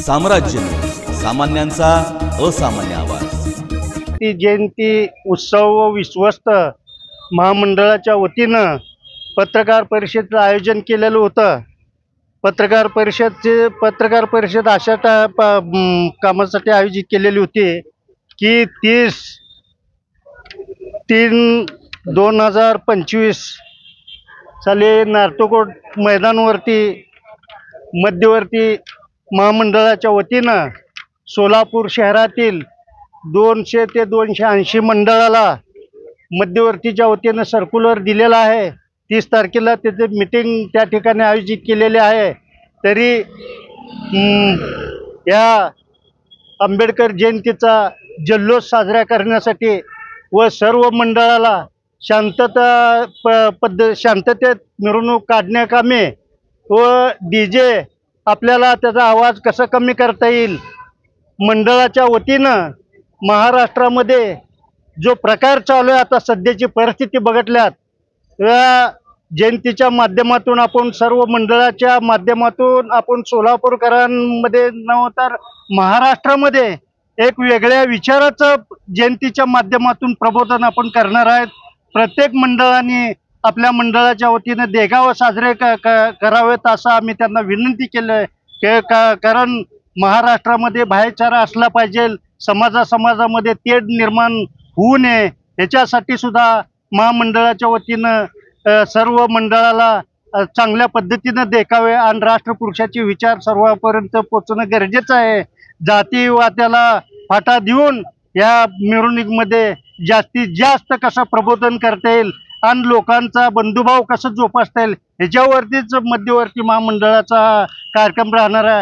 साम्राज्य न्यूज, सामान्यांचा असामान्य आवाज। ती जयंती उत्सव व विश्वस्त महामंडळाच्या वतीनं पत्रकार परिषदेचं आयोजन केलेलं होतं। पत्रकार परिषद अशा कामासाठी आयोजित केलेली होती की 30/3/2025 साली नार्तोकोट मैदानावरती मध्यवर्ती महामंडळाच्या वतीनं सोलापूर शहरातील 200 ते 280 मंडळाला मध्यवर्तीच्या वतीनं सर्क्युलर दिलेला आहे। 30 तारखेला त्याचे मीटिंग त्या ठिकाणी आयोजित केलेले आहे। तरी या आंबेडकर जयंतीचा जल्लोष साजरा करण्यासाठी व सर्व मंडळाला शांततेत मिरवणूक काढण्याकामी व डीजे आपल्याला त्याचा आवाज कसा कमी करता येईल, मंडळाच्या वतीनं महाराष्ट्रामध्ये जो प्रकार चालू आहे, आता सध्याची परिस्थिती बघितल्यात, या जयंतीच्या माध्यमातून आपण सर्व मंडळाच्या माध्यमातून आपण सोलापूरकरांमध्ये नव्हे तर महाराष्ट्रामध्ये एक वेगळ्या विचाराचं जयंतीच्या माध्यमातून प्रबोधन आपण करणार आहेत। प्रत्येक मंडळाने आपल्या मंडळाच्या वतीनं देगाव साजरे करावेत असं आम्ही त्यांना विनंती केलं आहे। कारण महाराष्ट्रामध्ये भाईचारा असला पाहिजे, समाजामध्ये तेढ निर्माण होऊ नये, याच्यासाठी सुद्धा महामंडळाच्या वतीनं सर्व मंडळाला चांगल्या पद्धतीनं देखावे आणि राष्ट्रपुरुषाचे विचार सर्वांपर्यंत पोहोचणं गरजेचं आहे। जातीवाद्याला फाटा देऊन या मिरवणुकीमध्ये जास्तीत जास्त कसं प्रबोधन करता येईल आणि लोकांचा बंधुभाव कसं जोपासता येईल, ह्याच्यावरतीच मध्यवर्ती महामंडळाचा कार्यक्रम राहणार आहे।